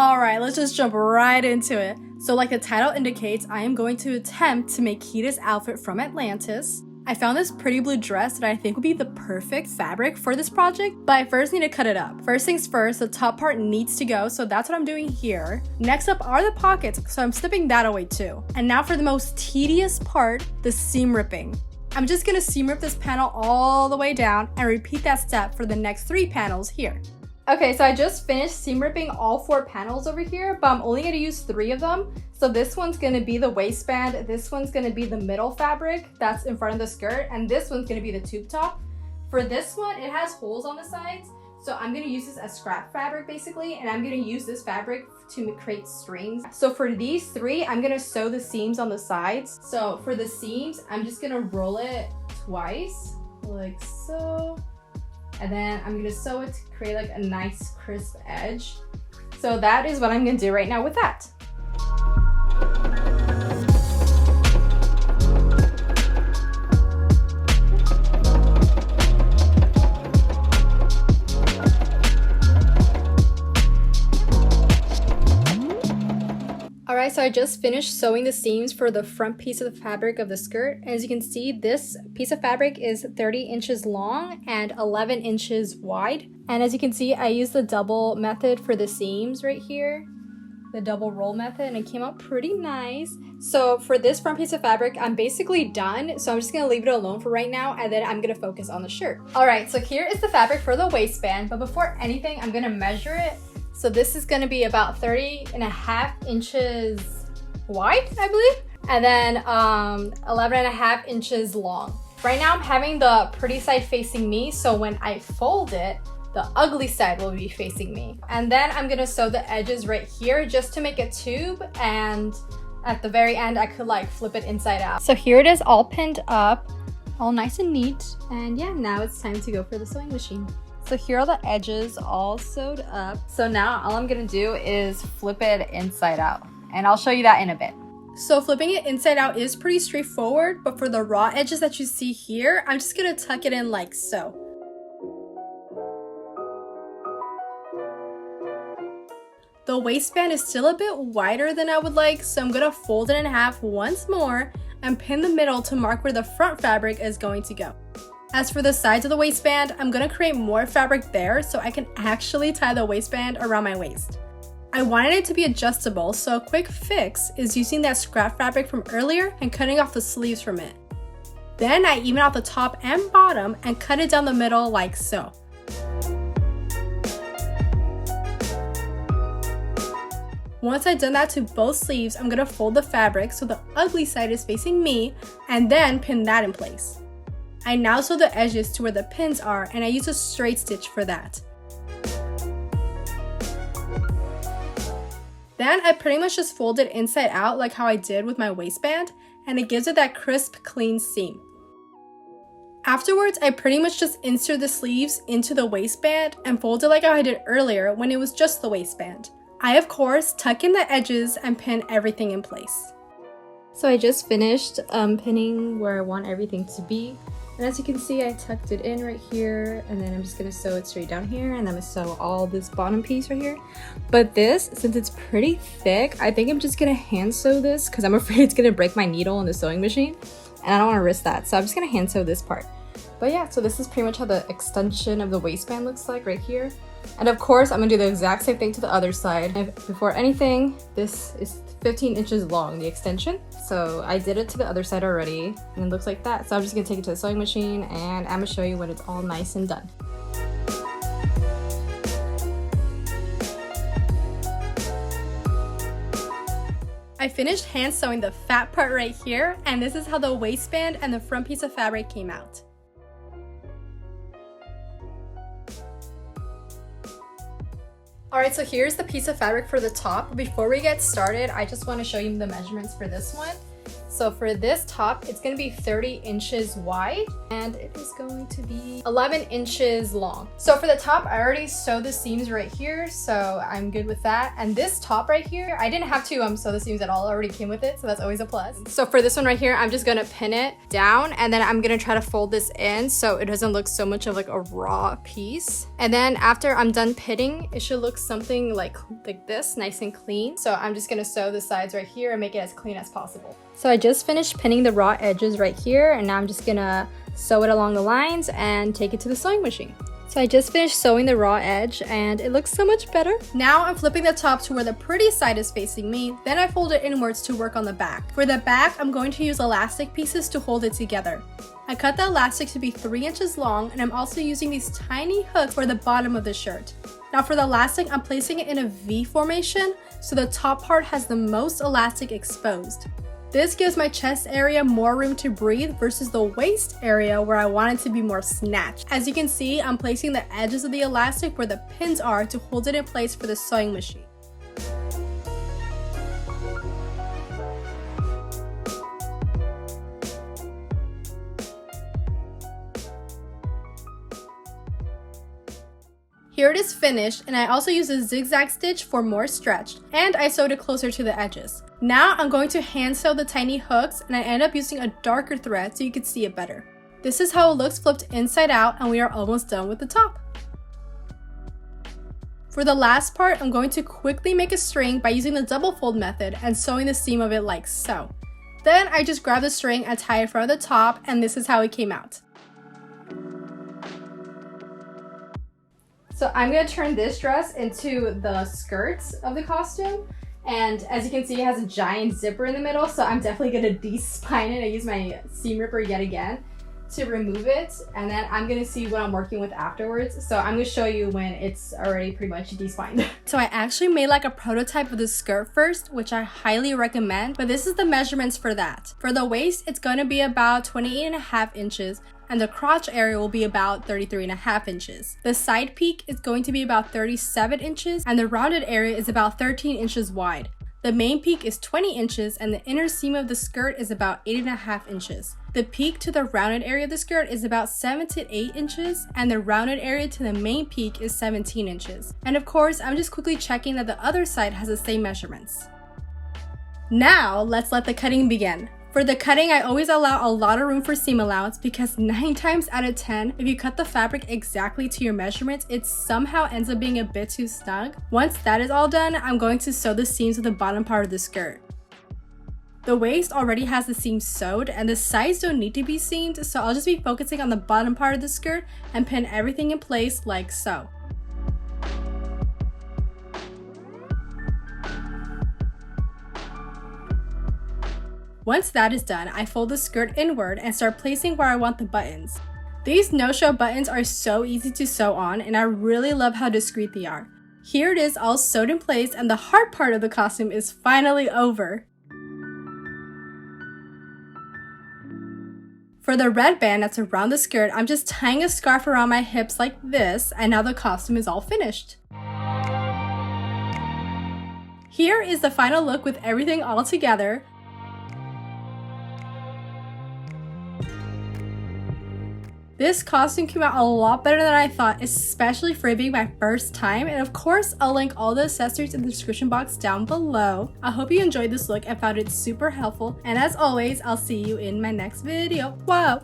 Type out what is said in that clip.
Alright, let's just jump right into it. So like the title indicates, I am going to attempt to make Kida's outfit from Atlantis. I found this pretty blue dress that I think would be the perfect fabric for this project, but I first need to cut it up. First things first, the top part needs to go, so that's what I'm doing here. Next up are the pockets, so I'm snipping that away too. And now for the most tedious part, the seam ripping. I'm just gonna seam rip this panel all the way down and repeat that step for the next 3 panels here. Okay, so I just finished seam ripping all 4 panels over here, but I'm only going to use 3 of them. So this one's going to be the waistband, this one's going to be the middle fabric that's in front of the skirt, and this one's going to be the tube top. For this one, it has holes on the sides, so I'm going to use this as scrap fabric basically, and I'm going to use this fabric to create strings. So for these 3, I'm going to sew the seams on the sides. So for the seams, I'm just going to roll it twice, like so. And then I'm gonna sew it to create like a nice crisp edge. So that is what I'm gonna do right now with that. Alright, so I just finished sewing the seams for the front piece of the fabric of the skirt. As you can see, this piece of fabric is 30 inches long and 11 inches wide. And as you can see, I used the double method for the seams right here. The double roll method, and it came out pretty nice. So for this front piece of fabric, I'm basically done. So I'm just gonna leave it alone for right now, and then I'm gonna focus on the shirt. Alright, so here is the fabric for the waistband, but before anything, I'm gonna measure it. So this is going to be about 30.5 inches wide, I believe, and then 11.5 inches long. Right now I'm having the pretty side facing me, so when I fold it, the ugly side will be facing me. And then I'm going to sew the edges right here just to make a tube, and at the very end I could like flip it inside out. So here it is all pinned up, all nice and neat, and yeah, now it's time to go for the sewing machine. So here are the edges all sewed up. So now all I'm gonna do is flip it inside out, and I'll show you that in a bit. So flipping it inside out is pretty straightforward, but for the raw edges that you see here, I'm just gonna tuck it in like so. The waistband is still a bit wider than I would like, so I'm gonna fold it in half once more and pin the middle to mark where the front fabric is going to go. As for the sides of the waistband, I'm going to create more fabric there so I can actually tie the waistband around my waist. I wanted it to be adjustable, so a quick fix is using that scrap fabric from earlier and cutting off the sleeves from it. Then I even out the top and bottom and cut it down the middle like so. Once I've done that to both sleeves, I'm going to fold the fabric so the ugly side is facing me and then pin that in place. I now sew the edges to where the pins are, and I use a straight stitch for that. Then I pretty much just fold it inside out like how I did with my waistband, and it gives it that crisp, clean seam. Afterwards, I pretty much just insert the sleeves into the waistband and fold it like how I did earlier when it was just the waistband. I, of course, tuck in the edges and pin everything in place. So I just finished pinning where I want everything to be. And as you can see, I tucked it in right here, and then I'm just gonna sew it straight down here, and I'm gonna sew all this bottom piece right here. But this, since it's pretty thick, I think I'm just gonna hand sew this because I'm afraid it's gonna break my needle in the sewing machine, and I don't wanna risk that. So I'm just gonna hand sew this part. But yeah, so this is pretty much how the extension of the waistband looks like right here. And of course, I'm gonna do the exact same thing to the other side. And before anything, this is 15 inches long, the extension. So I did it to the other side already, and it looks like that. So I'm just gonna take it to the sewing machine, and I'm gonna show you when it's all nice and done. I finished hand sewing the fat part right here, and this is how the waistband and the front piece of fabric came out. Alright, so here's the piece of fabric for the top. Before we get started, I just want to show you the measurements for this one. So for this top, it's going to be 30 inches wide and it is going to be 11 inches long. So for the top, I already sewed the seams right here, so I'm good with that. And this top right here, I didn't have to sew the seams at all. It already came with it, so that's always a plus. So for this one right here, I'm just going to pin it down and then I'm going to try to fold this in so it doesn't look so much of like a raw piece. And then after I'm done pinning, it should look something like this, nice and clean. So I'm just going to sew the sides right here and make it as clean as possible. So I just finished pinning the raw edges right here and now I'm just gonna sew it along the lines and take it to the sewing machine. So I just finished sewing the raw edge and it looks so much better. Now I'm flipping the top to where the pretty side is facing me, then I fold it inwards to work on the back. For the back, I'm going to use elastic pieces to hold it together. I cut the elastic to be 3 inches long and I'm also using these tiny hooks for the bottom of the shirt. Now for the elastic, I'm placing it in a V formation so the top part has the most elastic exposed. This gives my chest area more room to breathe versus the waist area where I want it to be more snatched. As you can see, I'm placing the edges of the elastic where the pins are to hold it in place for the sewing machine. Here it is finished, and I also used a zigzag stitch for more stretch, and I sewed it closer to the edges. Now I'm going to hand sew the tiny hooks, and I end up using a darker thread so you can see it better. This is how it looks flipped inside out, and we are almost done with the top. For the last part, I'm going to quickly make a string by using the double fold method and sewing the seam of it like so. Then I just grab the string and tie it in front of the top, and this is how it came out. So I'm going to turn this dress into the skirts of the costume. And as you can see, it has a giant zipper in the middle. So I'm definitely going to de-spine it. I use my seam ripper yet again to remove it. And then I'm going to see what I'm working with afterwards. So I'm going to show you when it's already pretty much de-spined. So I actually made like a prototype of the skirt first, which I highly recommend. But this is the measurements for that. For the waist, it's going to be about 28.5 inches. And the crotch area will be about 33.5 inches. The side peak is going to be about 37 inches and the rounded area is about 13 inches wide. The main peak is 20 inches and the inner seam of the skirt is about 8.5 inches. The peak to the rounded area of the skirt is about 7 to 8 inches and the rounded area to the main peak is 17 inches. And of course, I'm just quickly checking that the other side has the same measurements. Now, let's let the cutting begin. For the cutting, I always allow a lot of room for seam allowance because 9 times out of 10, if you cut the fabric exactly to your measurements, it somehow ends up being a bit too snug. Once that is all done, I'm going to sew the seams of the bottom part of the skirt. The waist already has the seams sewed and the sides don't need to be seamed, so I'll just be focusing on the bottom part of the skirt and pin everything in place like so. Once that is done, I fold the skirt inward and start placing where I want the buttons. These no-show buttons are so easy to sew on and I really love how discreet they are. Here it is all sewed in place and the hard part of the costume is finally over. For the red band that's around the skirt, I'm just tying a scarf around my hips like this and now the costume is all finished. Here is the final look with everything all together. This costume came out a lot better than I thought, especially for it being my first time, and of course, I'll link all the accessories in the description box down below. I hope you enjoyed this look and found it super helpful, and as always, I'll see you in my next video. Wow!